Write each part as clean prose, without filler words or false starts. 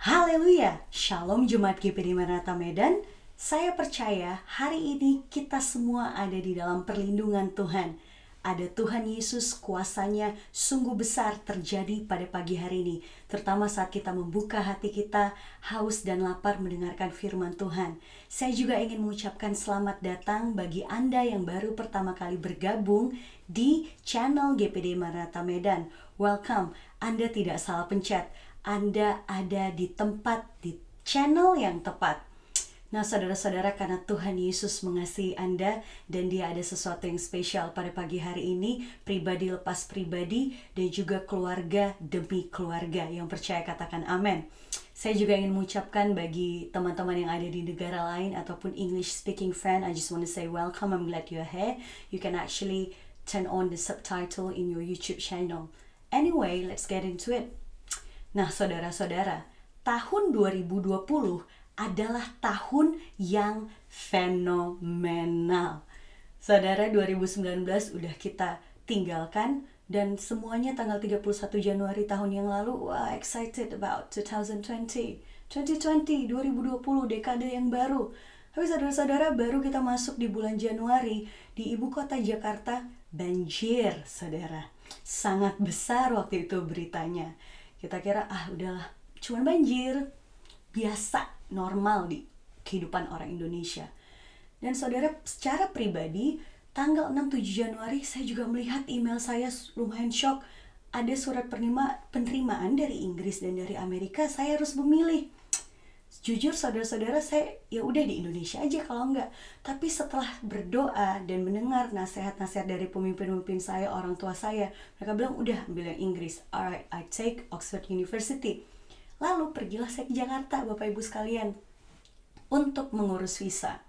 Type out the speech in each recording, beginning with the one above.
Haleluya, Shalom Jemaat GPD Maranatha Medan. Saya percaya hari ini kita semua ada di dalam perlindungan Tuhan. Ada Tuhan Yesus, kuasanya sungguh besar terjadi pada pagi hari ini. Terutama saat kita membuka hati kita, haus dan lapar mendengarkan firman Tuhan. Saya juga ingin mengucapkan selamat datang bagi Anda yang baru pertama kali bergabung di channel GPD Maranatha Medan. Welcome, Anda tidak salah pencet. Anda ada di channel yang tepat. Nah, saudara-saudara, karena Tuhan Yesus mengasihi Anda dan Dia ada sesuatu yang spesial pada pagi hari ini, pribadi lepas pribadi dan juga keluarga demi keluarga. Yang percaya katakan amin. Saya juga ingin mengucapkan bagi teman-teman yang ada di negara lain ataupun English speaking friend, I just want to say welcome. I'm glad you're here. You can actually turn on the subtitle in your YouTube channel. Anyway, let's get into it. Nah, saudara-saudara, tahun 2020 adalah tahun yang fenomenal. Saudara, 2019 udah kita tinggalkan dan semuanya tanggal 31 Januari tahun yang lalu, wah, excited about 2020. 2020, 2020, dekade yang baru. Tapi saudara-saudara, baru kita masuk di bulan Januari, di ibu kota Jakarta, banjir, saudara. Sangat besar waktu itu beritanya. Kita kira, udahlah, cuma banjir, biasa, normal di kehidupan orang Indonesia. Dan saudara, secara pribadi, tanggal 6-7 Januari, saya juga melihat email saya lumayan shock. Ada surat penerimaan dari Inggris dan dari Amerika, saya harus memilih. Jujur saudara-saudara, saya ya udah di Indonesia aja kalau enggak. Tapi setelah berdoa dan mendengar nasihat-nasihat dari pemimpin-pemimpin saya, orang tua saya, mereka bilang udah ambil yang Inggris. Alright, I take Oxford University. Lalu pergilah saya ke Jakarta, Bapak Ibu sekalian, untuk mengurus visa.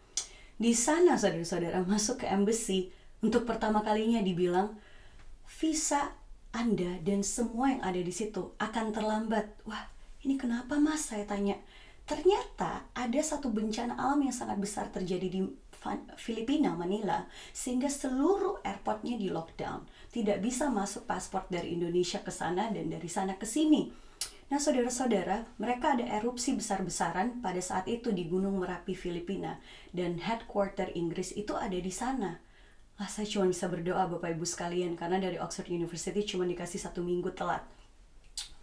Di sana saudara-saudara masuk ke embassy, untuk pertama kalinya dibilang visa Anda dan semua yang ada di situ akan terlambat. Wah, ini kenapa Mas? Saya tanya. Ternyata ada satu bencana alam yang sangat besar terjadi di Filipina, Manila, sehingga seluruh airportnya di lockdown. Tidak bisa masuk paspor dari Indonesia ke sana dan dari sana ke sini. Nah, saudara-saudara, mereka ada erupsi besar-besaran pada saat itu di Gunung Merapi, Filipina, dan headquarter Inggris itu ada di sana. Saya cuma bisa berdoa Bapak Ibu sekalian, karena dari Oxford University cuma dikasih 1 minggu telat.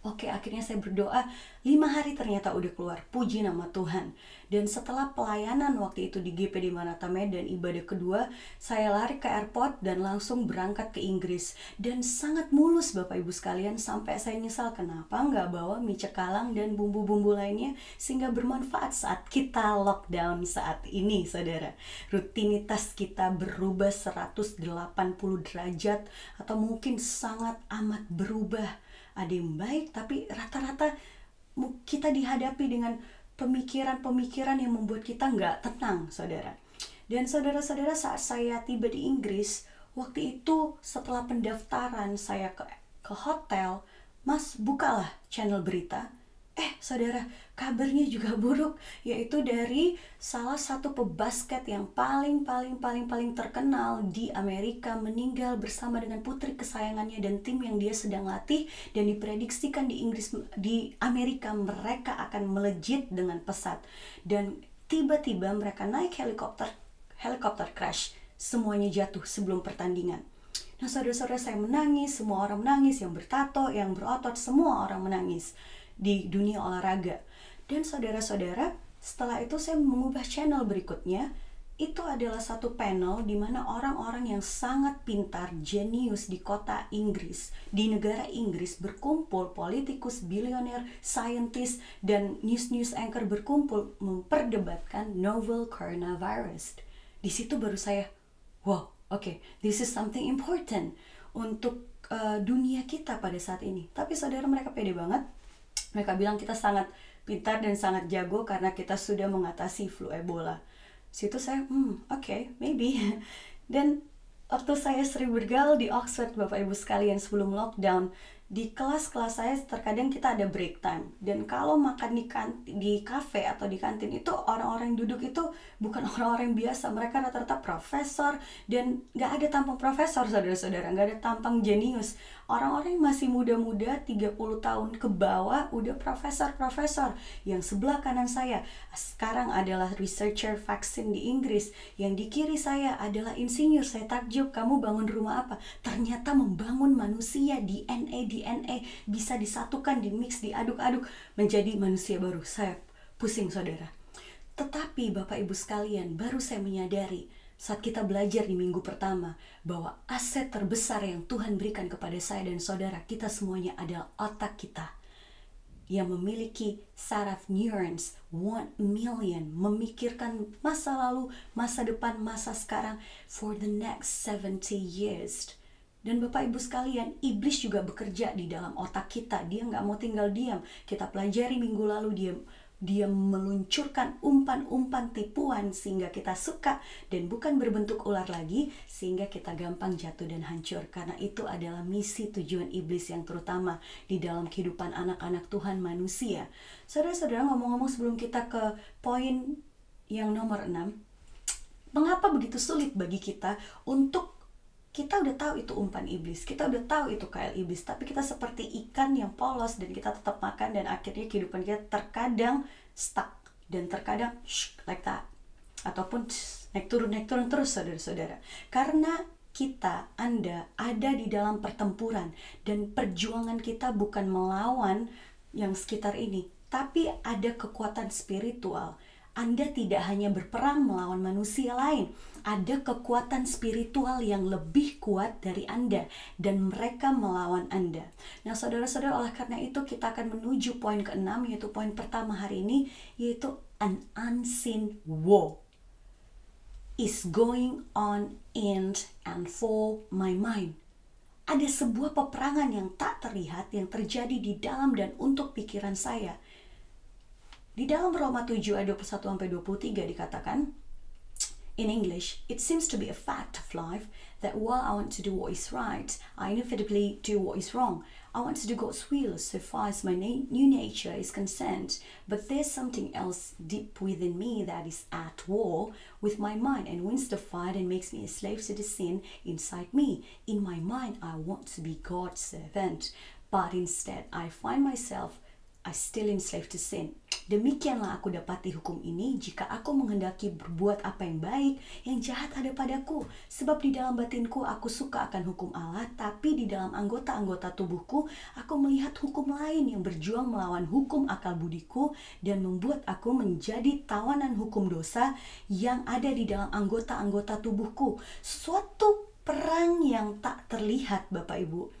Oke, akhirnya saya berdoa, 5 hari ternyata udah keluar, puji nama Tuhan. Dan setelah pelayanan waktu itu di GPD Maranatha Medan, ibadah kedua, saya lari ke airport dan langsung berangkat ke Inggris. Dan sangat mulus Bapak Ibu sekalian, sampai saya nyesal kenapa nggak bawa mie cekalang dan bumbu-bumbu lainnya, sehingga bermanfaat saat kita lockdown saat ini, saudara. Rutinitas kita berubah 180 derajat, atau mungkin sangat amat berubah. Ada yang baik, tapi rata-rata kita dihadapi dengan pemikiran-pemikiran yang membuat kita nggak tenang, saudara. Dan saudara-saudara, saat saya tiba di Inggris, waktu itu setelah pendaftaran saya ke hotel, Mas bukalah channel berita. Saudara, kabarnya juga buruk, yaitu dari salah satu pebasket yang paling terkenal di Amerika meninggal bersama dengan putri kesayangannya dan tim yang dia sedang latih, dan diprediksikan di Amerika mereka akan melejit dengan pesat. Dan tiba-tiba mereka naik helikopter crash, semuanya jatuh sebelum pertandingan. Nah, saudara-saudara, saya menangis, semua orang menangis, yang bertato, yang berotot, semua orang menangis di dunia olahraga. Dan saudara-saudara, setelah itu saya mengubah channel berikutnya. Itu adalah satu panel di mana orang-orang yang sangat pintar, jenius di kota Inggris, di negara Inggris berkumpul, politikus, bilioner, scientist, dan news anchor berkumpul memperdebatkan novel coronavirus. Di situ baru saya, wow, okay, this is something important untuk dunia kita pada saat ini. Tapi saudara, mereka pede banget. Mereka bilang kita sangat pintar dan sangat jago karena kita sudah mengatasi flu Ebola. Situ saya, okay, maybe. Dan waktu saya sering bergaul di Oxford, Bapak Ibu sekalian, sebelum lockdown, di kelas-kelas saya terkadang kita ada break time. Dan kalau makan di cafe atau di kantin itu, orang-orang yang duduk itu bukan orang-orang biasa. Mereka rata-rata profesor, dan gak ada tampang profesor, saudara-saudara, gak ada tampang jenius. Orang-orang yang masih muda-muda 30 tahun ke bawah udah profesor-profesor. Yang sebelah kanan saya sekarang adalah researcher vaksin di Inggris. Yang di kiri saya adalah insinyur. Saya takjub, kamu bangun rumah apa? Ternyata membangun manusia, DNA bisa disatukan, dimix, diaduk-aduk menjadi manusia baru. Saya pusing saudara. Tetapi Bapak Ibu sekalian, baru saya menyadari saat kita belajar di minggu pertama bahwa aset terbesar yang Tuhan berikan kepada saya dan saudara kita semuanya adalah otak kita yang memiliki saraf neurons 1 million, memikirkan masa lalu, masa depan, masa sekarang for the next 70 years. Dan Bapak Ibu sekalian, iblis juga bekerja di dalam otak kita. Dia nggak mau tinggal diam. Kita pelajari minggu lalu, dia meluncurkan umpan-umpan tipuan sehingga kita suka dan bukan berbentuk ular lagi, sehingga kita gampang jatuh dan hancur. Karena itu adalah misi tujuan iblis yang terutama di dalam kehidupan anak-anak Tuhan manusia. Saudara-saudara, ngomong-ngomong sebelum kita ke poin yang nomor 6, mengapa begitu sulit bagi kita untuk, kita udah tahu itu umpan iblis, kita udah tahu itu kail iblis, tapi kita seperti ikan yang polos dan kita tetap makan, dan akhirnya kehidupan kita terkadang stuck dan terkadang like that, ataupun naik turun terus saudara-saudara. Karena Anda ada di dalam pertempuran, dan perjuangan kita bukan melawan yang sekitar ini, tapi ada kekuatan spiritual. Anda tidak hanya berperang melawan manusia lain, ada kekuatan spiritual yang lebih kuat dari Anda, dan mereka melawan Anda. Nah saudara-saudara, oleh karena itu kita akan menuju poin ke-6, yaitu poin pertama hari ini, yaitu an unseen war is going on in and for my mind. Ada sebuah peperangan yang tak terlihat yang terjadi di dalam dan untuk pikiran saya. Di dalam Roma 7 ayat 21-23 dikatakan, in English, it seems to be a fact of life that while I want to do what is right, I inevitably do what is wrong. I want to do God's will so far as my new nature is concerned, but there's something else deep within me that is at war with my mind and wins the fight and makes me a slave to the sin inside me. In my mind, I want to be God's servant, but instead I find myself still enslaved to sin. Demikianlah aku dapati hukum ini, jika aku menghendaki berbuat apa yang baik, yang jahat ada padaku. Sebab di dalam batinku aku suka akan hukum Allah, tapi di dalam anggota-anggota tubuhku aku melihat hukum lain yang berjuang melawan hukum akal budiku dan membuat aku menjadi tawanan hukum dosa yang ada di dalam anggota-anggota tubuhku. Suatu perang yang tak terlihat Bapak Ibu,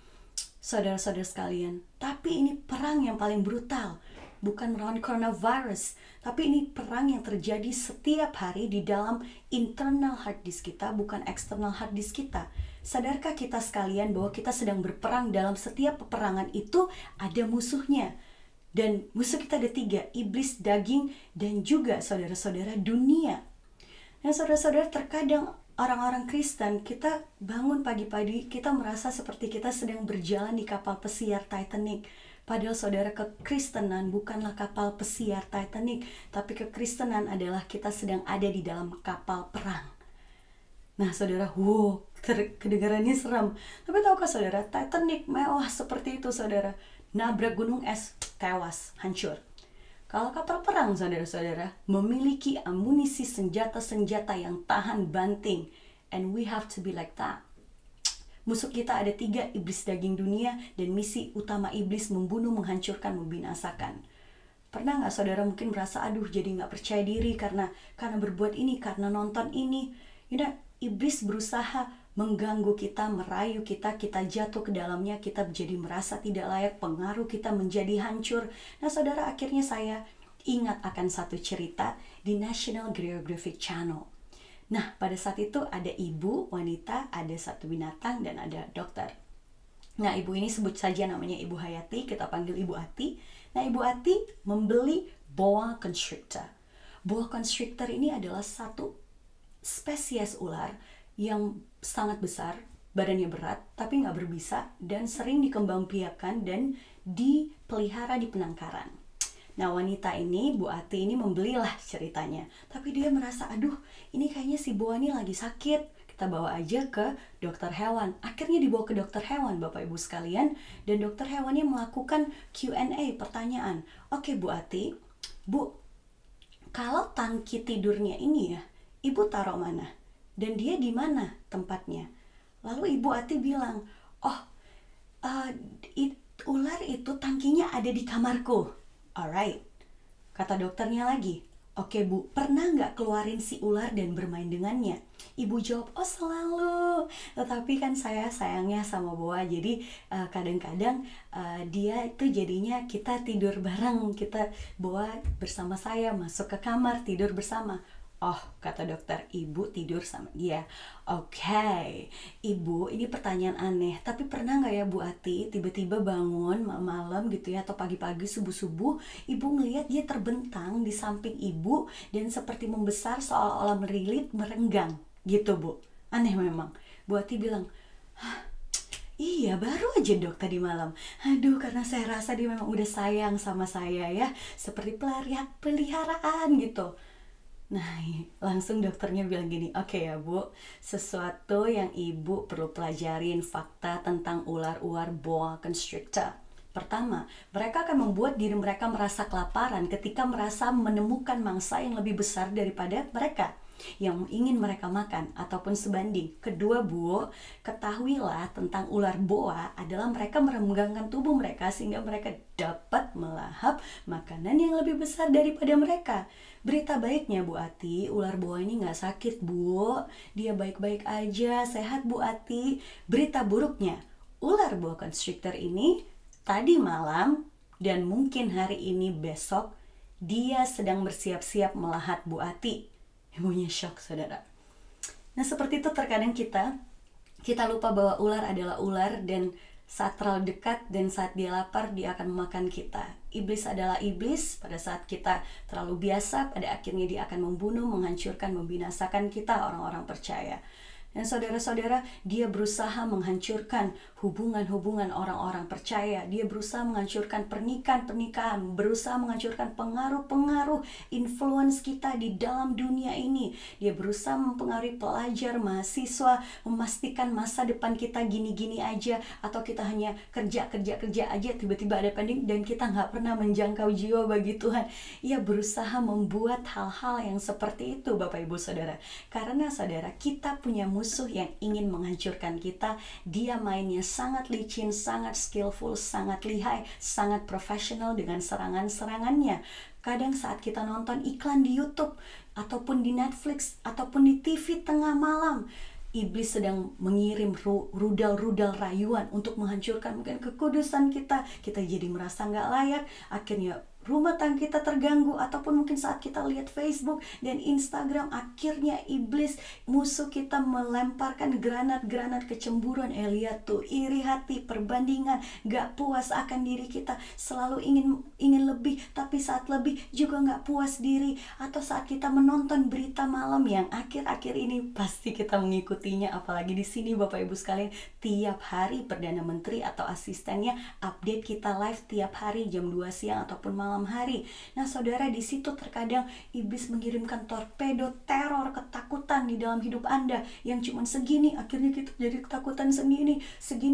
saudara-saudara sekalian, tapi ini perang yang paling brutal. Bukan melawan coronavirus, tapi ini perang yang terjadi setiap hari di dalam internal hard disk kita, bukan external hard disk kita. Sadarkah kita sekalian bahwa kita sedang berperang? Dalam setiap peperangan itu ada musuhnya. Dan musuh kita ada 3, iblis, daging, dan juga saudara-saudara dunia. Nah saudara-saudara, terkadang orang-orang Kristen, kita bangun pagi-pagi, kita merasa seperti kita sedang berjalan di kapal pesiar Titanic. Padahal saudara, kekristenan bukanlah kapal pesiar Titanic, tapi kekristenan adalah kita sedang ada di dalam kapal perang. Nah saudara, kedengarannya seram. Tapi tahukah saudara, Titanic mewah seperti itu saudara. Nabrak gunung es, tewas, hancur. Kalau kapal perang saudara-saudara memiliki amunisi senjata-senjata yang tahan banting. And we have to be like that. Musuh kita ada 3, iblis daging dunia, dan misi utama iblis membunuh, menghancurkan, membinasakan. Pernah nggak saudara mungkin merasa, aduh jadi nggak percaya diri karena berbuat ini, karena nonton ini. Iblis berusaha mengganggu kita, merayu kita, kita jatuh ke dalamnya, kita jadi merasa tidak layak, pengaruh kita menjadi hancur. Nah saudara, akhirnya saya ingat akan satu cerita di National Geographic Channel. Nah, pada saat itu ada ibu, wanita, ada satu binatang, dan ada dokter. Nah, ibu ini sebut saja namanya Ibu Hayati, kita panggil Ibu Ati. Nah, Ibu Ati membeli boa constrictor. Boa constrictor ini adalah satu spesies ular yang sangat besar, badannya berat, tapi nggak berbisa, dan sering dikembangbiakkan dan dipelihara di penangkaran. Nah wanita ini, Bu Ati ini membelilah ceritanya. Tapi dia merasa, aduh ini kayaknya si Boa ini lagi sakit. kita bawa aja ke dokter hewan. Akhirnya dibawa ke dokter hewan, Bapak Ibu sekalian, dan dokter hewannya melakukan Q&A, pertanyaan. Oke Bu Ati, Bu, kalau tangki tidurnya ini ya, Ibu taruh mana? Dan dia di mana tempatnya? Lalu Ibu Ati bilang, oh, ular itu tangkinya ada di kamarku. Alright. Kata dokternya lagi, oke Bu, pernah nggak keluarin si ular dan bermain dengannya? Ibu jawab, oh selalu. Tetapi kan saya sayangnya sama Boa, jadi kadang-kadang dia itu jadinya kita tidur bareng, kita Boa bersama saya masuk ke kamar tidur bersama. Oh, kata dokter, Ibu tidur sama dia. Oke, Ibu, ini pertanyaan aneh, tapi pernah nggak ya Bu Ati tiba-tiba bangun malam gitu ya, atau pagi-pagi subuh-subuh, Ibu ngelihat dia terbentang di samping Ibu dan seperti membesar seolah-olah merilit, merenggang gitu Bu. Aneh memang. Bu Ati bilang, hah, iya baru aja dok tadi malam. Aduh, karena saya rasa dia memang udah sayang sama saya ya, seperti peliharaan gitu. Nah, langsung dokternya bilang gini, oke ya Bu, sesuatu yang Ibu perlu pelajarin, fakta tentang ular-ular boa constrictor. Pertama, mereka akan membuat diri mereka merasa kelaparan ketika merasa menemukan mangsa yang lebih besar daripada mereka, yang ingin mereka makan ataupun sebanding. Kedua Bu, ketahuilah tentang ular boa adalah mereka merenggangkan tubuh mereka sehingga mereka dapat melahap makanan yang lebih besar daripada mereka. Berita baiknya Bu Ati, ular boa ini nggak sakit Bu, dia baik-baik aja, sehat Bu Ati. Berita buruknya, ular boa constrictor ini tadi malam dan mungkin hari ini besok dia sedang bersiap-siap melahat Bu Ati. Ibunya shock saudara. Nah seperti itu terkadang kita lupa bahwa ular adalah ular, dan saat terlalu dekat dan saat dia lapar dia akan memakan kita. Iblis adalah iblis, pada saat kita terlalu biasa pada akhirnya dia akan membunuh, menghancurkan, membinasakan kita orang-orang percaya. Dan saudara-saudara, dia berusaha menghancurkan hubungan-hubungan orang-orang percaya. Dia berusaha menghancurkan pernikahan-pernikahan, berusaha menghancurkan pengaruh-pengaruh influence kita di dalam dunia ini. Dia berusaha mempengaruhi pelajar, mahasiswa, memastikan masa depan kita gini-gini aja, atau kita hanya kerja aja, tiba-tiba ada pandemi dan kita nggak pernah menjangkau jiwa bagi Tuhan. Ia berusaha membuat hal-hal yang seperti itu, Bapak Ibu Saudara. Karena saudara, kita punya musuh yang ingin menghancurkan kita. Dia mainnya sangat licin, sangat skillful, sangat lihai, sangat profesional dengan serangan-serangannya. Kadang saat kita nonton iklan di YouTube ataupun di Netflix ataupun di TV tengah malam, iblis sedang mengirim rudal-rudal rayuan untuk menghancurkan mungkin kekudusan kita. Kita jadi merasa nggak layak, akhirnya rumah tangga kita terganggu, ataupun mungkin saat kita lihat Facebook dan Instagram, akhirnya iblis musuh kita melemparkan granat-granat kecemburuan. Lihat tuh, iri hati, perbandingan, gak puas akan diri kita, selalu ingin lebih, tapi saat lebih juga gak puas diri. Atau saat kita menonton berita malam yang akhir-akhir ini pasti kita mengikutinya, apalagi di sini Bapak Ibu sekalian, tiap hari Perdana Menteri atau asistennya update kita live tiap hari jam 2 siang ataupun malam hari. Nah saudara, di situ terkadang iblis mengirimkan torpedo teror ketakutan di dalam hidup Anda yang cuma segini, akhirnya kita jadi ketakutan segini.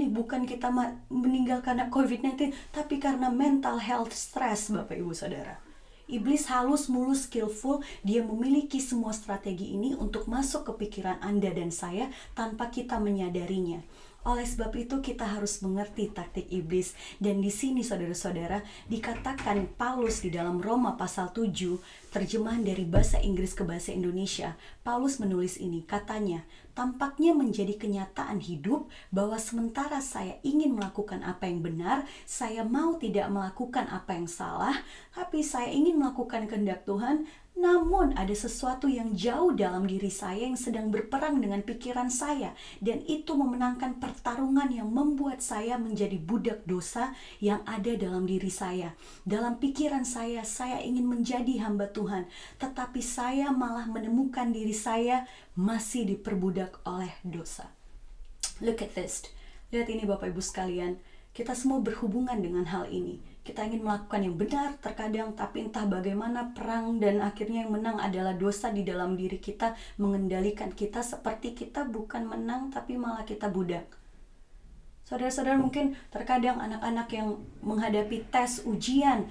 Bukan kita meninggal karena COVID-19, tapi karena mental health stress, Bapak Ibu Saudara. Iblis halus mulus skillful, dia memiliki semua strategi ini untuk masuk ke pikiran Anda dan saya tanpa kita menyadarinya. Oleh sebab itu kita harus mengerti taktik iblis. Dan di sini saudara-saudara dikatakan Paulus di dalam Roma pasal 7, terjemahan dari bahasa Inggris ke bahasa Indonesia, Paulus menulis ini, katanya, tampaknya menjadi kenyataan hidup bahwa sementara saya ingin melakukan apa yang benar, saya mau tidak melakukan apa yang salah, tapi saya ingin melakukan kehendak Tuhan. Namun ada sesuatu yang jauh dalam diri saya yang sedang berperang dengan pikiran saya, dan itu memenangkan pertarungan yang membuat saya menjadi budak dosa yang ada dalam diri saya. Dalam pikiran saya ingin menjadi hamba Tuhan, tetapi saya malah menemukan diri saya masih diperbudak oleh dosa. Look at this. Lihat ini Bapak Ibu sekalian, kita semua berhubungan dengan hal ini. Kita ingin melakukan yang benar terkadang, tapi entah bagaimana perang dan akhirnya yang menang adalah dosa di dalam diri kita mengendalikan kita, seperti kita bukan menang tapi malah kita budak. Saudara-saudara, mungkin terkadang anak-anak yang menghadapi tes ujian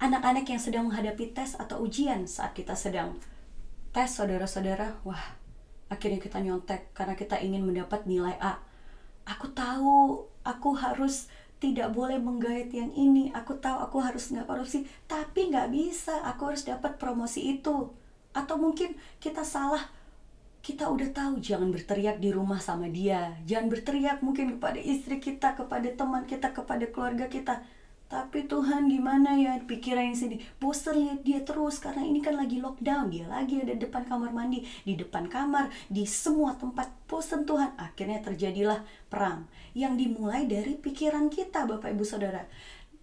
anak-anak yang sedang menghadapi tes atau ujian saat kita sedang tes, saudara-saudara, wah, akhirnya kita nyontek karena kita ingin mendapat nilai A. Aku tahu aku harus tidak boleh menggait yang ini, aku tahu aku harus nggak korupsi, tapi nggak bisa, aku harus dapat promosi itu. Atau mungkin kita salah, kita udah tahu jangan berteriak di rumah sama dia, jangan berteriak mungkin kepada istri kita, kepada teman kita, kepada keluarga kita. Tapi Tuhan, gimana ya, pikiran yang sini, bosan lihat dia terus karena ini kan lagi lockdown, dia lagi ada depan kamar mandi, di depan kamar, di semua tempat, bosan Tuhan. Akhirnya terjadilah perang yang dimulai dari pikiran kita, Bapak Ibu Saudara.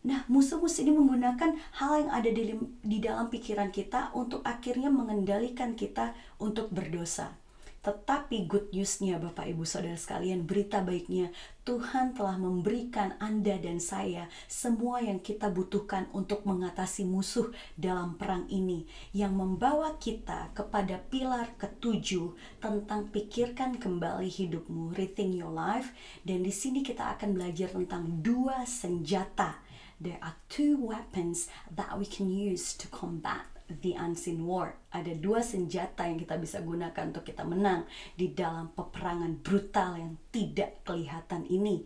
Nah, musuh-musuh ini menggunakan hal yang ada di dalam pikiran kita untuk akhirnya mengendalikan kita untuk berdosa. Tetapi good news-nya, Bapak Ibu Saudara sekalian, berita baiknya, Tuhan telah memberikan Anda dan saya semua yang kita butuhkan untuk mengatasi musuh dalam perang ini, yang membawa kita kepada pilar ketujuh tentang pikirkan kembali hidupmu, rethink your life. Dan di sini kita akan belajar tentang dua senjata. There are two weapons that we can use to combat the unseen war. Ada dua senjata yang kita bisa gunakan untuk kita menang di dalam peperangan brutal yang tidak kelihatan ini.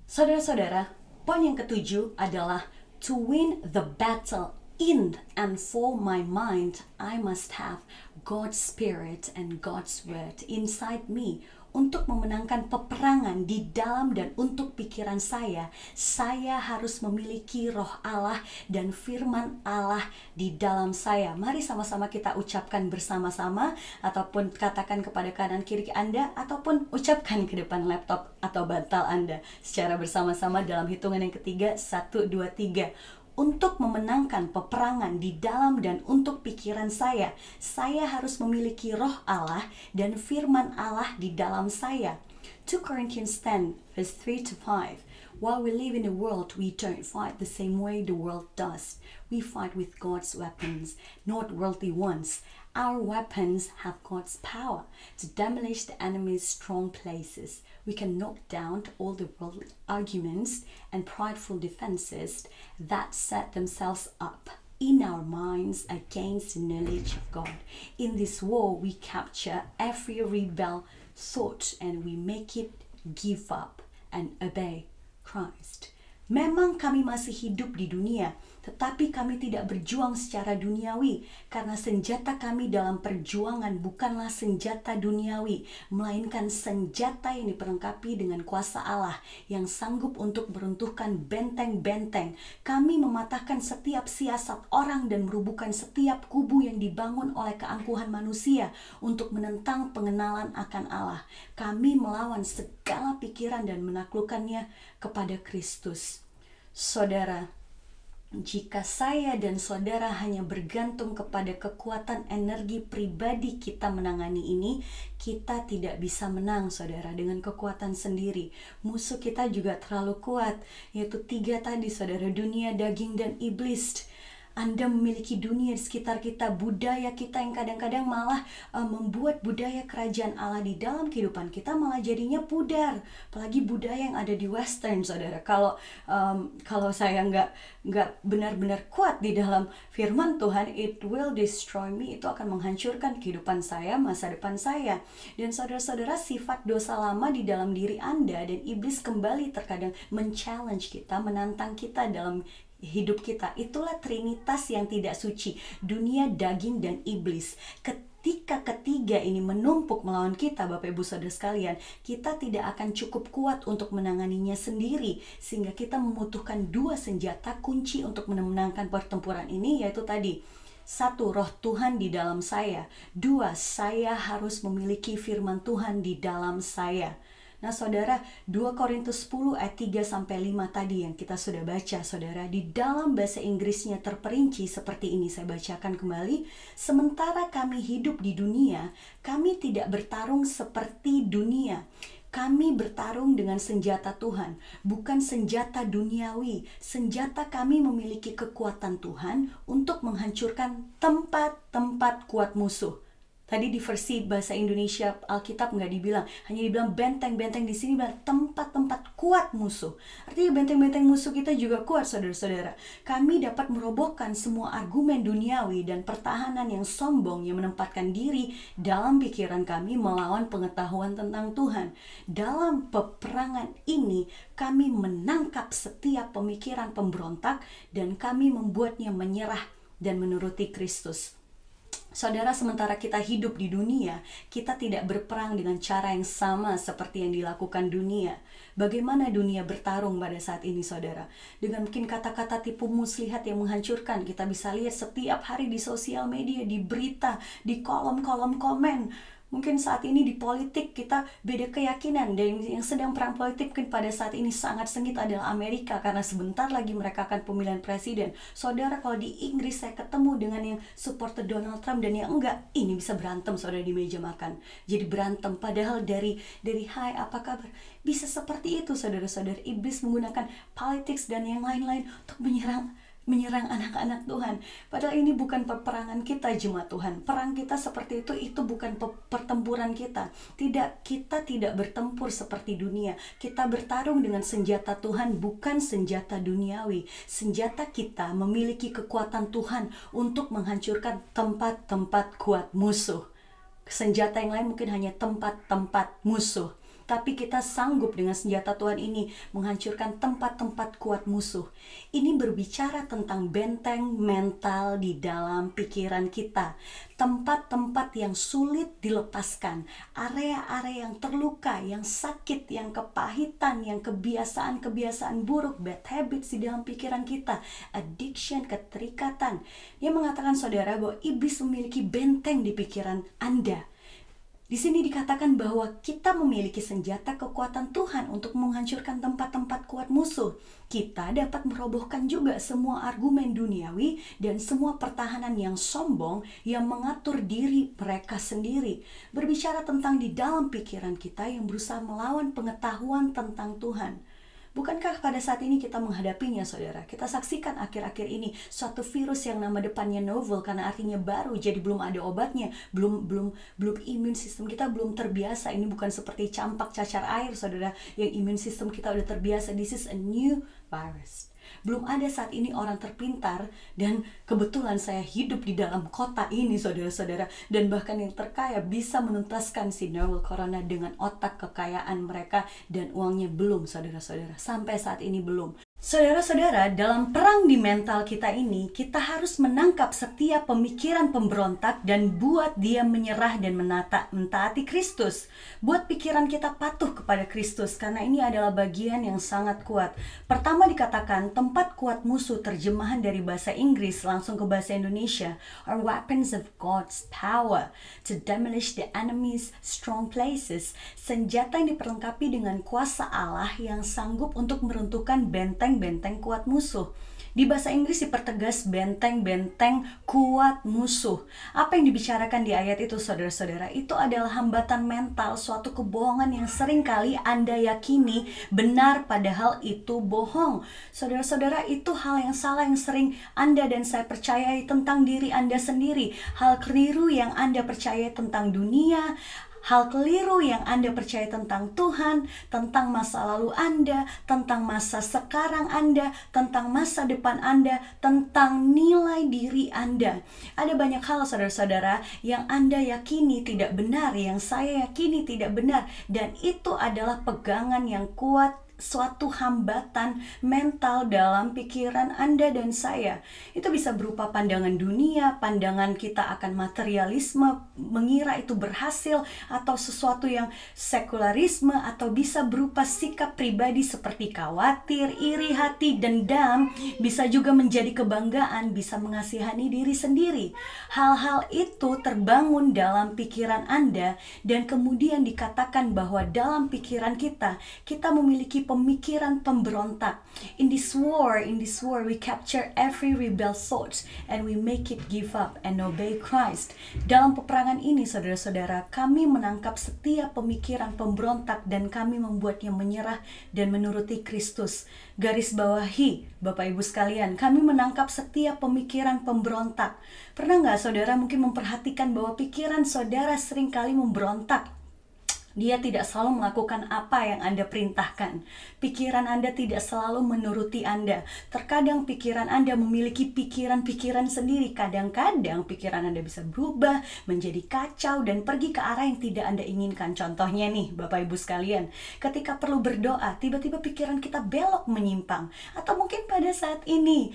Saudara-saudara, poin yang ketujuh adalah to win the battle in and for my mind, I must have God's Spirit and God's Word inside me. Untuk memenangkan peperangan di dalam dan untuk pikiran saya harus memiliki roh Allah dan firman Allah di dalam saya. Mari sama-sama kita ucapkan bersama-sama, ataupun katakan kepada kanan kiri Anda, ataupun ucapkan ke depan laptop atau bantal Anda secara bersama-sama dalam hitungan yang ketiga, 1, 2, 3. Untuk memenangkan peperangan di dalam dan untuk pikiran saya harus memiliki roh Allah dan firman Allah di dalam saya. 2 Corinthians 10 verse 3-5. While we live in a world, we don't fight the same way the world does. We fight with God's weapons, not worldly ones. Our weapons have God's power to demolish the enemy's strong places. We can knock down all the worldly arguments and prideful defenses that set themselves up in our minds against the knowledge of God. In this war, we capture every rebel thought and we make it give up and obey Christ. Memang kami masih hidup di dunia, tetapi kami tidak berjuang secara duniawi, karena senjata kami dalam perjuangan bukanlah senjata duniawi, melainkan senjata yang diperlengkapi dengan kuasa Allah yang sanggup untuk meruntuhkan benteng-benteng. Kami mematahkan setiap siasat orang dan merubuhkan setiap kubu yang dibangun oleh keangkuhan manusia untuk menentang pengenalan akan Allah. Kami melawan segala pikiran dan menaklukkannya kepada Kristus. Saudara, jika saya dan saudara hanya bergantung kepada kekuatan energi pribadi kita menangani ini, kita tidak bisa menang, saudara, dengan kekuatan sendiri. Musuh kita juga terlalu kuat, yaitu 3 tadi, saudara, dunia, daging, dan iblis. Anda memiliki dunia di sekitar kita, budaya kita yang kadang-kadang malah membuat budaya kerajaan Allah di dalam kehidupan kita malah jadinya pudar. Apalagi budaya yang ada di Western, saudara. Kalau saya nggak benar-benar kuat di dalam firman Tuhan, it will destroy me. Itu akan menghancurkan kehidupan saya, masa depan saya. Dan saudara-saudara, sifat dosa lama di dalam diri Anda dan iblis kembali terkadang men-challenge kita, menantang kita dalam hidup kita. Itulah trinitas yang tidak suci, dunia, daging, dan iblis. Ketika ketiga ini menumpuk melawan kita, Bapak Ibu Saudara sekalian, kita tidak akan cukup kuat untuk menanganinya sendiri, sehingga kita membutuhkan 2 senjata kunci untuk memenangkan pertempuran ini, yaitu tadi, 1. Roh Tuhan di dalam saya. 2. Saya harus memiliki firman Tuhan di dalam saya. Nah, saudara, 2 Korintus 10 ayat 3-5 tadi yang kita sudah baca, saudara, di dalam bahasa Inggrisnya terperinci seperti ini, saya bacakan kembali. Sementara kami hidup di dunia, kami tidak bertarung seperti dunia. Kami bertarung dengan senjata Tuhan, bukan senjata duniawi. Senjata kami memiliki kekuatan Tuhan untuk menghancurkan tempat-tempat kuat musuh. Tadi di versi bahasa Indonesia Alkitab nggak dibilang, hanya dibilang benteng-benteng. Di sini bilang tempat-tempat kuat musuh. Artinya benteng-benteng musuh kita juga kuat, saudara-saudara. Kami dapat merobohkan semua argumen duniawi dan pertahanan yang sombong yang menempatkan diri dalam pikiran kami melawan pengetahuan tentang Tuhan. Dalam peperangan ini, kami menangkap setiap pemikiran pemberontak dan kami membuatnya menyerah dan menuruti Kristus. Saudara, sementara kita hidup di dunia, kita tidak berperang dengan cara yang sama seperti yang dilakukan dunia. Bagaimana dunia bertarung pada saat ini, saudara? Dengan mungkin kata-kata tipu muslihat yang menghancurkan. Kita bisa lihat setiap hari di sosial media, di berita, di kolom-kolom komen. Mungkin saat ini di politik kita beda keyakinan, dan yang sedang perang politik mungkin pada saat ini sangat sengit adalah Amerika, karena sebentar lagi mereka akan pemilihan presiden. Saudara, kalau di Inggris saya ketemu dengan yang supporter Donald Trump dan yang enggak, ini bisa berantem, saudara, di meja makan. Jadi berantem, padahal dari hai, apa kabar? Bisa seperti itu, saudara-saudara. Iblis menggunakan politics dan yang lain-lain untuk menyerang anak-anak Tuhan. Padahal ini bukan peperangan kita, jemaat Tuhan. Perang kita seperti itu bukan pertempuran kita. Kita tidak bertempur seperti dunia. Kita bertarung dengan senjata Tuhan, bukan senjata duniawi. Senjata kita memiliki kekuatan Tuhan untuk menghancurkan tempat-tempat kuat musuh. Senjata yang lain mungkin hanya tempat-tempat musuh. Tapi kita sanggup dengan senjata Tuhan ini menghancurkan tempat-tempat kuat musuh. Ini berbicara tentang benteng mental di dalam pikiran kita. Tempat-tempat yang sulit dilepaskan. Area-area yang terluka, yang sakit, yang kepahitan, yang kebiasaan-kebiasaan buruk, bad habits di dalam pikiran kita. Addiction, keterikatan. Dia mengatakan, saudara, bahwa iblis memiliki benteng di pikiran Anda. Di sini dikatakan bahwa kita memiliki senjata kekuatan Tuhan untuk menghancurkan tempat-tempat kuat musuh. Kita dapat merobohkan juga semua argumen duniawi dan semua pertahanan yang sombong yang mengatur diri mereka sendiri. Berbicara tentang di dalam pikiran kita yang berusaha melawan pengetahuan tentang Tuhan. Bukankah pada saat ini kita menghadapinya, saudara? Kita saksikan akhir-akhir ini suatu virus yang nama depannya novel, karena artinya baru, jadi belum ada obatnya, belum imun sistem kita belum terbiasa. Ini bukan seperti campak, cacar air, saudara, yang imun sistem kita udah terbiasa. This is a new virus. Belum ada saat ini orang terpintar, dan kebetulan saya hidup di dalam kota ini, saudara-saudara, dan bahkan yang terkaya bisa menuntaskan si novel corona dengan otak kekayaan mereka, dan uangnya belum, saudara-saudara, sampai saat ini belum. Saudara-saudara, dalam perang di mental kita ini, kita harus menangkap setiap pemikiran pemberontak dan buat dia menyerah dan mentaati Kristus. Buat pikiran kita patuh kepada Kristus, karena ini adalah bagian yang sangat kuat. Pertama dikatakan, tempat kuat musuh, terjemahan dari bahasa Inggris langsung ke bahasa Indonesia, are weapons of God's power to demolish the enemy's strong places. Senjata yang diperlengkapi dengan kuasa Allah yang sanggup untuk meruntuhkan benteng kuat musuh. Di bahasa Inggris dipertegas benteng-benteng kuat musuh. Apa yang dibicarakan di ayat itu, saudara-saudara? Itu adalah hambatan mental, suatu kebohongan yang seringkali Anda yakini benar padahal itu bohong. Saudara-saudara, itu hal yang salah yang sering Anda dan saya percayai tentang diri Anda sendiri. Hal keliru yang Anda percayai tentang dunia, hal keliru yang Anda percaya tentang Tuhan, tentang masa lalu Anda, tentang masa sekarang Anda, tentang masa depan Anda, tentang nilai diri Anda. Ada banyak hal, saudara-saudara, yang Anda yakini tidak benar, yang saya yakini tidak benar, dan itu adalah pegangan yang kuat, suatu hambatan mental dalam pikiran Anda dan saya. Itu bisa berupa pandangan dunia, pandangan kita akan materialisme, mengira itu berhasil, atau sesuatu yang sekularisme, atau bisa berupa sikap pribadi seperti khawatir, iri hati, dendam, bisa juga menjadi kebanggaan, bisa mengasihani diri sendiri. Hal-hal itu terbangun dalam pikiran Anda, dan kemudian dikatakan bahwa dalam pikiran kita memiliki pemikiran pemberontak. In this war, we capture every rebel thoughts and we make it give up and obey Christ. Dalam peperangan ini, saudara-saudara, kami menangkap setiap pemikiran pemberontak dan kami membuatnya menyerah dan menuruti Kristus. Garis bawahi, Bapak Ibu sekalian, kami menangkap setiap pemikiran pemberontak. Pernah nggak saudara mungkin memperhatikan bahwa pikiran saudara seringkali memberontak? Dia tidak selalu melakukan apa yang Anda perintahkan. Pikiran Anda tidak selalu menuruti Anda. Terkadang pikiran Anda memiliki pikiran-pikiran sendiri. Kadang-kadang pikiran Anda bisa berubah, menjadi kacau, dan pergi ke arah yang tidak Anda inginkan. Contohnya nih, Bapak Ibu sekalian, ketika perlu berdoa, tiba-tiba pikiran kita belok menyimpang. Atau mungkin pada saat ini,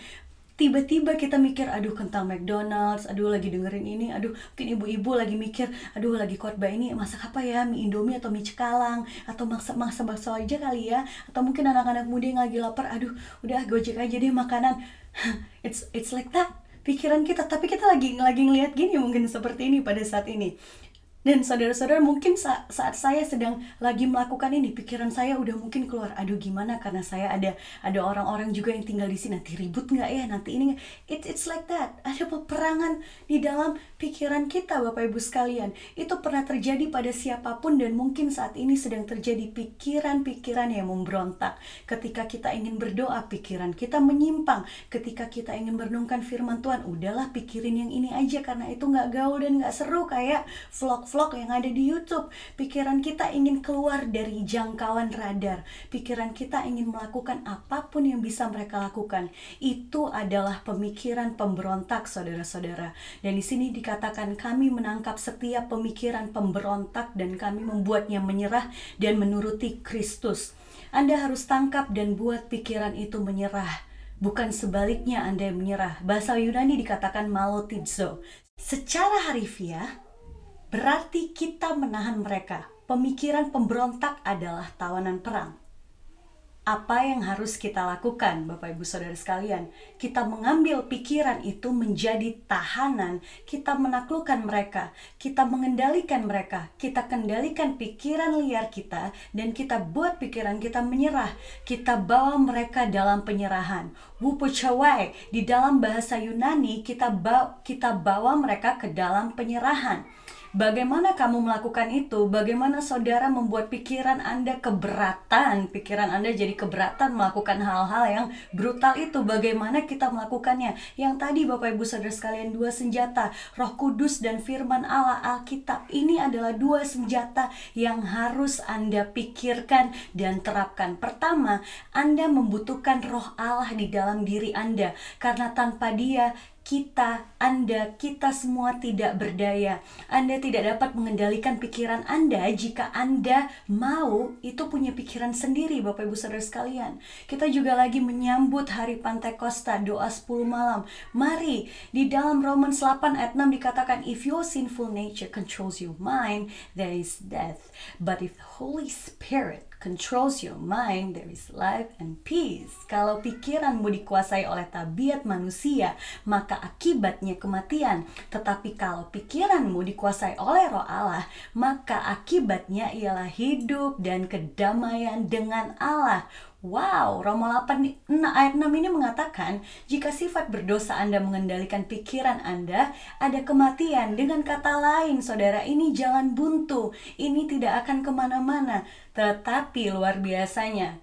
tiba-tiba kita mikir, aduh tentang McDonald's, aduh lagi dengerin ini, aduh mungkin ibu-ibu lagi mikir, aduh lagi khotbah ini, masak apa ya, mie Indomie atau mie Cekalang, atau masak bakso aja kali ya, atau mungkin anak-anak muda yang lagi lapar, aduh udah Gojek aja deh makanan. It's like that, pikiran kita, tapi kita lagi ngeliat gini mungkin seperti ini pada saat ini. Dan saudara-saudara, mungkin saat saya sedang lagi melakukan ini, pikiran saya udah mungkin keluar, aduh gimana karena saya ada orang-orang juga yang tinggal di sini, nanti ribut nggak ya, nanti ini. It's like that. Ada peperangan di dalam pikiran kita, Bapak Ibu sekalian. Itu pernah terjadi pada siapapun dan mungkin saat ini sedang terjadi pikiran-pikiran yang memberontak. Ketika kita ingin berdoa, pikiran kita menyimpang. Ketika kita ingin merenungkan firman Tuhan, udahlah pikirin yang ini aja karena itu nggak gaul dan nggak seru kayak vlog yang ada di YouTube. Pikiran kita ingin keluar dari jangkauan radar. Pikiran kita ingin melakukan apapun yang bisa mereka lakukan. Itu adalah pemikiran pemberontak, saudara-saudara. Dan di sini dikatakan kami menangkap setiap pemikiran pemberontak dan kami membuatnya menyerah dan menuruti Kristus. Anda harus tangkap dan buat pikiran itu menyerah. Bukan sebaliknya Anda yang menyerah. Bahasa Yunani dikatakan malotizo. Secara harfiah, berarti kita menahan mereka. Pemikiran pemberontak adalah tawanan perang. Apa yang harus kita lakukan, Bapak Ibu Saudara sekalian? Kita mengambil pikiran itu menjadi tahanan. Kita menaklukkan mereka. Kita mengendalikan mereka. Kita kendalikan pikiran liar kita. Dan kita buat pikiran kita menyerah. Kita bawa mereka dalam penyerahan. Wupuchawai, di dalam bahasa Yunani kita bawa mereka ke dalam penyerahan. Bagaimana kamu melakukan itu? Bagaimana saudara membuat pikiran Anda keberatan? Pikiran Anda jadi keberatan melakukan hal-hal yang brutal itu. Bagaimana kita melakukannya? Yang tadi Bapak Ibu Saudara sekalian, dua senjata, Roh Kudus dan firman Allah, Alkitab. Ini adalah dua senjata yang harus Anda pikirkan dan terapkan. Pertama, Anda membutuhkan Roh Allah di dalam diri Anda. Karena tanpa Dia, kita semua tidak berdaya. Anda tidak dapat mengendalikan pikiran Anda jika Anda mau itu punya pikiran sendiri, Bapak Ibu Saudara sekalian. Kita juga lagi menyambut hari Pantekosta, doa 10 malam. Mari, di dalam Romans 8 ayat 6 dikatakan, if your sinful nature controls your mind, there is death. But if the Holy Spirit controls your mind, there is life and peace. Kalau pikiranmu dikuasai oleh tabiat manusia, maka akibatnya kematian. Tetapi kalau pikiranmu dikuasai oleh Roh Allah, maka akibatnya ialah hidup dan kedamaian dengan Allah. Wow, Roma 8 ayat 6 ini mengatakan, jika sifat berdosa Anda mengendalikan pikiran Anda, ada kematian. Dengan kata lain, saudara, ini jalan buntu. Ini tidak akan kemana-mana. Tetapi luar biasanya,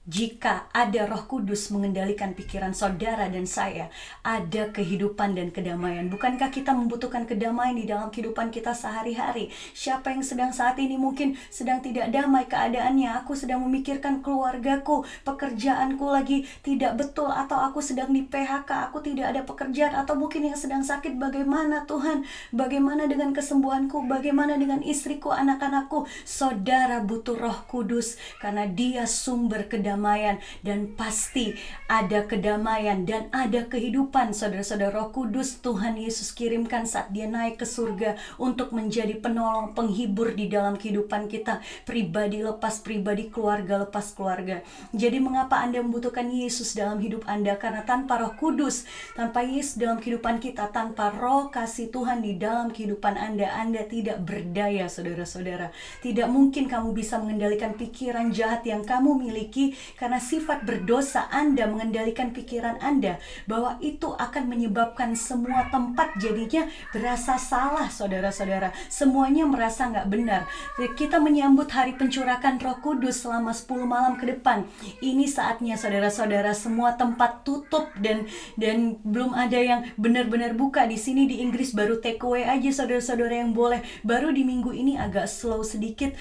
jika ada Roh Kudus mengendalikan pikiran saudara dan saya, ada kehidupan dan kedamaian. Bukankah kita membutuhkan kedamaian di dalam kehidupan kita sehari-hari? Siapa yang sedang saat ini mungkin sedang tidak damai keadaannya? Aku sedang memikirkan keluargaku, pekerjaanku lagi tidak betul, atau aku sedang di PHK, aku tidak ada pekerjaan, atau mungkin yang sedang sakit. Bagaimana Tuhan? Bagaimana dengan kesembuhanku? Bagaimana dengan istriku, anak-anakku? Saudara butuh Roh Kudus karena Dia sumber kedamaian kedamaian, dan pasti ada kedamaian dan ada kehidupan, saudara-saudara. Roh Kudus Tuhan Yesus kirimkan saat dia naik ke surga untuk menjadi penolong, penghibur di dalam kehidupan kita, pribadi lepas pribadi, keluarga lepas keluarga. Jadi mengapa Anda membutuhkan Yesus dalam hidup Anda? Karena tanpa Roh Kudus, tanpa Yesus dalam kehidupan kita, tanpa roh kasih Tuhan di dalam kehidupan Anda tidak berdaya, saudara-saudara. Tidak mungkin kamu bisa mengendalikan pikiran jahat yang kamu miliki, karena sifat berdosa Anda mengendalikan pikiran Anda, bahwa itu akan menyebabkan semua tempat jadinya berasa salah, saudara-saudara. Semuanya merasa nggak benar. Kita menyambut hari pencurahan Roh Kudus selama 10 malam ke depan. Ini saatnya, saudara-saudara, semua tempat tutup dan belum ada yang benar-benar buka. Di sini di Inggris baru take away aja, saudara-saudara, yang boleh. Baru di minggu ini agak slow sedikit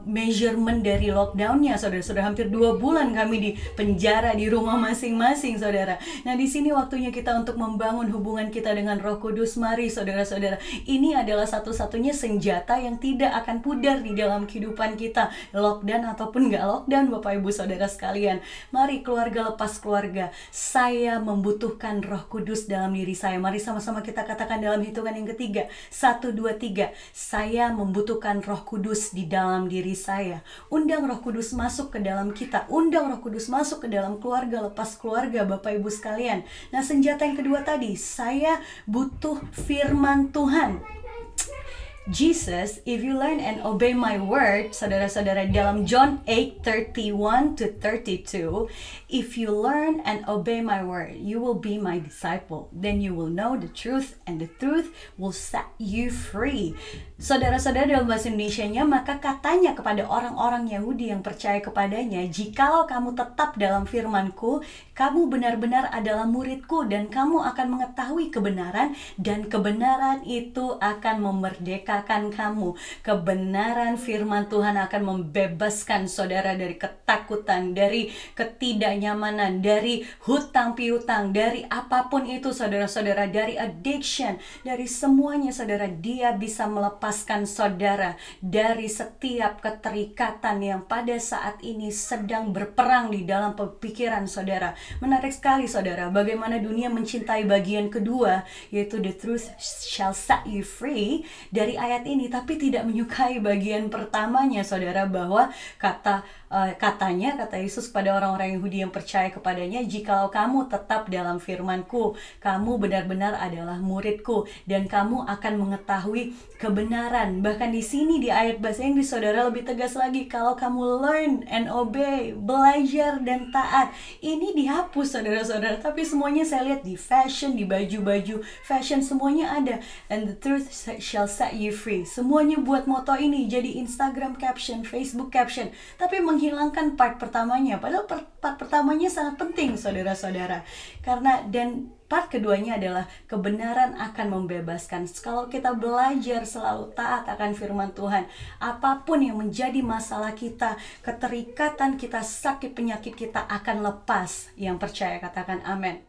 measurement dari lockdownnya, saudara-saudara. Hampir 2 bulan kami di penjara di rumah masing-masing, saudara. Nah, di sini waktunya kita untuk membangun hubungan kita dengan Roh Kudus. Mari, saudara-saudara, ini adalah satu-satunya senjata yang tidak akan pudar di dalam kehidupan kita, lockdown ataupun nggak lockdown, Bapak Ibu Saudara sekalian. Mari, keluarga lepas keluarga, saya membutuhkan Roh Kudus dalam diri saya. Mari sama-sama kita katakan dalam hitungan yang ketiga. 1, 2, 3. Saya membutuhkan Roh Kudus di dalam diri saya. Undang Roh Kudus masuk ke dalam kita. Undang Roh Kudus masuk ke dalam keluarga lepas keluarga, Bapak Ibu sekalian. Nah, senjata yang kedua tadi, saya butuh firman Tuhan. Jesus, if you learn and obey my word, saudara-saudara, dalam John 8:31-32, if you learn and obey my word, you will be my disciple. Then you will know the truth, and the truth will set you free. Saudara-saudara, dalam bahasa Indonesianya, maka katanya kepada orang-orang Yahudi yang percaya kepadanya, jikalau kamu tetap dalam firman-Ku, kamu benar-benar adalah murid-Ku, dan kamu akan mengetahui kebenaran, dan kebenaran itu akan memerdekakan kamu. Kebenaran firman Tuhan akan membebaskan saudara dari ketakutan, dari ketidaknyamanan, dari hutang piutang, dari apapun itu, saudara-saudara, dari addiction, dari semuanya, saudara. Dia bisa melepaskan saudara dari setiap keterikatan yang pada saat ini sedang berperang di dalam pikiran saudara. Menarik sekali, saudara, bagaimana dunia mencintai bagian kedua, yaitu the truth shall set you free, dari ayat ini, tapi tidak menyukai bagian pertamanya, saudara, bahwa katanya, kata Yesus kepada orang-orang Yahudi yang percaya kepadanya, jikalau kamu tetap dalam firman-Ku, kamu benar-benar adalah murid-Ku, dan kamu akan mengetahui kebenaran. Bahkan di sini di ayat bahasa Inggris, saudara, lebih tegas lagi, kalau kamu learn and obey, belajar dan taat. Ini dihapus, saudara-saudara, tapi semuanya saya lihat di fashion, di baju-baju fashion, semuanya ada. And the truth shall set you free. Semuanya buat moto ini jadi Instagram caption, Facebook caption, tapi menghilangkan part pertamanya. Padahal part pertamanya sangat penting, saudara-saudara. Karena dan part keduanya adalah kebenaran akan membebaskan. Kalau kita belajar selalu taat akan firman Tuhan, apapun yang menjadi masalah kita, keterikatan kita, sakit penyakit kita akan lepas. Yang percaya katakan amin.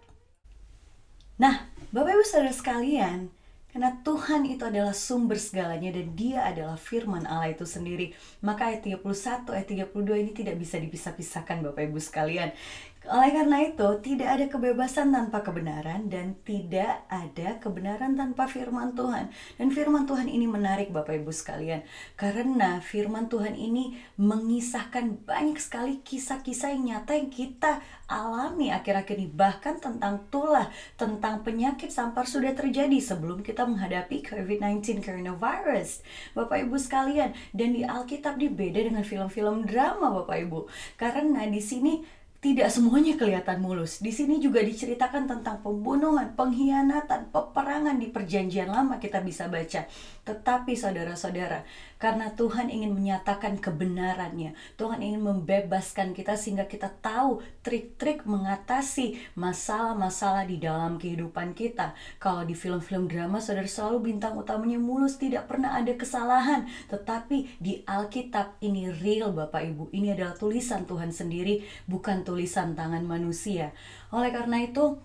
Nah, Bapak Ibu Saudara sekalian, karena Tuhan itu adalah sumber segalanya dan Dia adalah firman Allah itu sendiri, maka ayat 31, ayat 32 ini tidak bisa dipisah-pisahkan, Bapak Ibu sekalian. Oleh karena itu, tidak ada kebebasan tanpa kebenaran, dan tidak ada kebenaran tanpa firman Tuhan. Dan firman Tuhan ini menarik, Bapak Ibu sekalian, karena firman Tuhan ini mengisahkan banyak sekali kisah-kisah yang nyata yang kita alami akhir-akhir ini. Bahkan tentang tulah, tentang penyakit sampar sudah terjadi sebelum kita menghadapi COVID-19 coronavirus, Bapak Ibu sekalian. Dan di Alkitab dia beda dengan film-film drama, Bapak Ibu, karena di sini tidak semuanya kelihatan mulus. Di sini juga diceritakan tentang pembunuhan, pengkhianatan, peperangan di Perjanjian Lama kita bisa baca. Tetapi saudara-saudara, karena Tuhan ingin menyatakan kebenarannya, Tuhan ingin membebaskan kita sehingga kita tahu trik-trik mengatasi masalah-masalah di dalam kehidupan kita. Kalau di film-film drama, saudara, selalu bintang utamanya mulus, tidak pernah ada kesalahan. Tetapi di Alkitab ini real, Bapak Ibu. Ini adalah tulisan Tuhan sendiri, bukan tulisan tangan manusia. Oleh karena itu,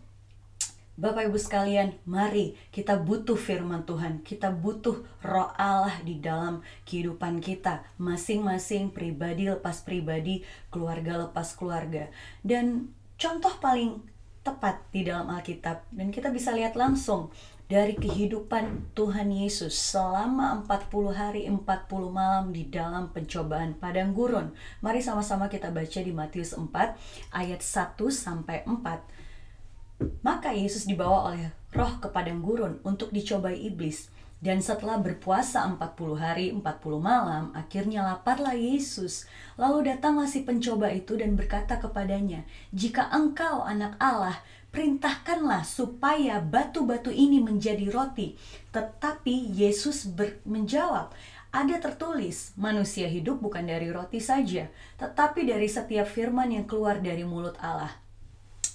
Bapak Ibu sekalian, mari kita butuh firman Tuhan. Kita butuh Roh Allah di dalam kehidupan kita. Masing-masing, pribadi lepas pribadi, keluarga lepas keluarga. Dan contoh paling tepat di dalam Alkitab, dan kita bisa lihat langsung dari kehidupan Tuhan Yesus selama 40 hari 40 malam di dalam pencobaan padang gurun. Mari sama-sama kita baca di Matius 4 ayat 1-4. Maka Yesus dibawa oleh Roh ke padang gurun untuk dicobai iblis. Dan setelah berpuasa 40 hari 40 malam, akhirnya laparlah Yesus. Lalu datanglah si pencoba itu dan berkata kepadanya, "Jika engkau anak Allah, perintahkanlah supaya batu-batu ini menjadi roti." Tetapi Yesus menjawab, "Ada tertulis, manusia hidup bukan dari roti saja, tetapi dari setiap firman yang keluar dari mulut Allah."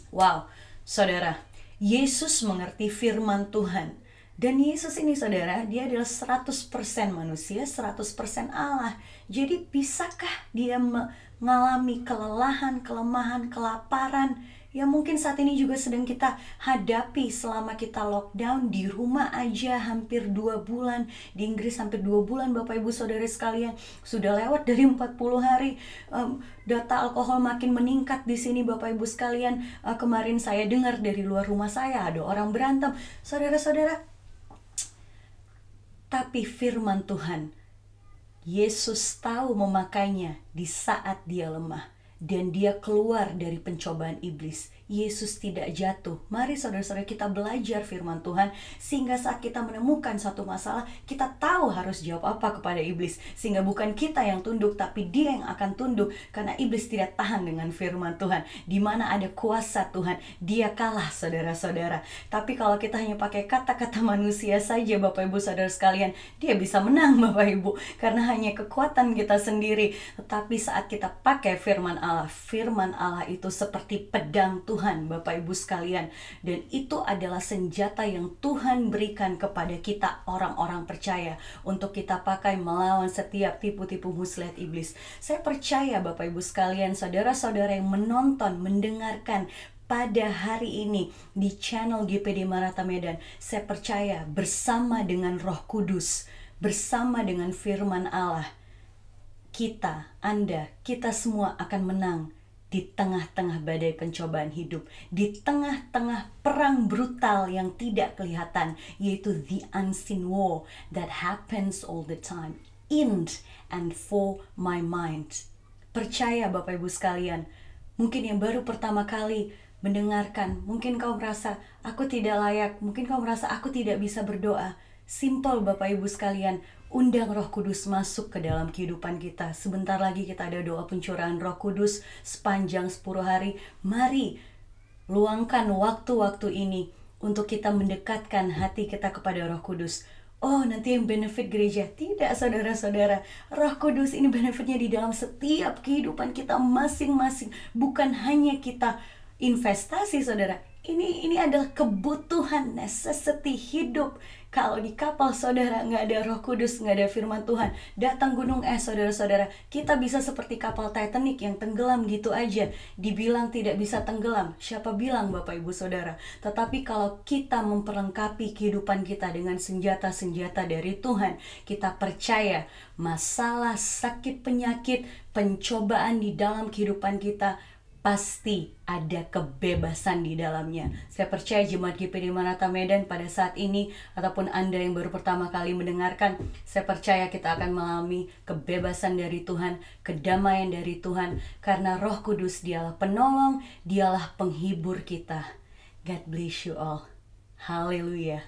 Wow, saudara, Yesus mengerti firman Tuhan. Dan Yesus ini, saudara, dia adalah 100% manusia, 100% Allah. Jadi bisakah dia mengalami kelelahan, kelemahan, kelaparan yang mungkin saat ini juga sedang kita hadapi selama kita lockdown di rumah aja hampir 2 bulan. Di Inggris hampir 2 bulan, Bapak Ibu Saudara sekalian. Sudah lewat dari 40 hari. Data alkohol makin meningkat di sini, Bapak Ibu sekalian. Kemarin saya dengar dari luar rumah saya ada orang berantem. Saudara-saudara, tapi firman Tuhan, Yesus tahu memakainya di saat dia lemah. Dan dia keluar dari pencobaan iblis. Yesus tidak jatuh. Mari saudara-saudara kita belajar firman Tuhan, sehingga saat kita menemukan satu masalah, kita tahu harus jawab apa kepada iblis. Sehingga bukan kita yang tunduk, tapi dia yang akan tunduk. Karena iblis tidak tahan dengan firman Tuhan. Di mana ada kuasa Tuhan, dia kalah, saudara-saudara. Tapi kalau kita hanya pakai kata-kata manusia saja, Bapak Ibu Saudara sekalian, dia bisa menang, Bapak Ibu. Karena hanya kekuatan kita sendiri. Tetapi saat kita pakai firman Allah itu seperti pedang Tuhan, Bapak Ibu sekalian. Dan itu adalah senjata yang Tuhan berikan kepada kita orang-orang percaya untuk kita pakai melawan setiap tipu-tipu muslihat iblis. Saya percaya Bapak Ibu sekalian, saudara-saudara yang menonton, mendengarkan pada hari ini di channel GPD Maranatha Medan, saya percaya bersama dengan Roh Kudus, bersama dengan firman Allah, kita, Anda, kita semua akan menang di tengah-tengah badai pencobaan hidup, di tengah-tengah perang brutal yang tidak kelihatan, yaitu the unseen war that happens all the time in and for my mind. Percaya Bapak Ibu sekalian, mungkin yang baru pertama kali mendengarkan, mungkin kau merasa aku tidak layak, mungkin kau merasa aku tidak bisa berdoa. Simple Bapak Ibu sekalian, undang Roh Kudus masuk ke dalam kehidupan kita. Sebentar lagi kita ada doa pencurahan Roh Kudus sepanjang 10 hari. Mari luangkan waktu-waktu ini untuk kita mendekatkan hati kita kepada Roh Kudus. Oh, nanti yang benefit gereja. Tidak, saudara-saudara. Roh Kudus ini benefitnya di dalam setiap kehidupan kita masing-masing. Bukan hanya kita investasi, saudara. Ini adalah kebutuhan, necessity hidup. Kalau di kapal saudara nggak ada Roh Kudus, nggak ada firman Tuhan, datang gunung es, saudara-saudara, kita bisa seperti kapal Titanic yang tenggelam gitu aja. Dibilang tidak bisa tenggelam, siapa bilang Bapak Ibu Saudara? Tetapi kalau kita memperlengkapi kehidupan kita dengan senjata-senjata dari Tuhan, kita percaya masalah, sakit, penyakit, pencobaan di dalam kehidupan kita pasti ada kebebasan di dalamnya. Saya percaya Jemaat GPD Maranatha Medan pada saat ini, ataupun Anda yang baru pertama kali mendengarkan, saya percaya kita akan mengalami kebebasan dari Tuhan, kedamaian dari Tuhan, karena Roh Kudus dialah penolong, dialah penghibur kita. God bless you all. Haleluya.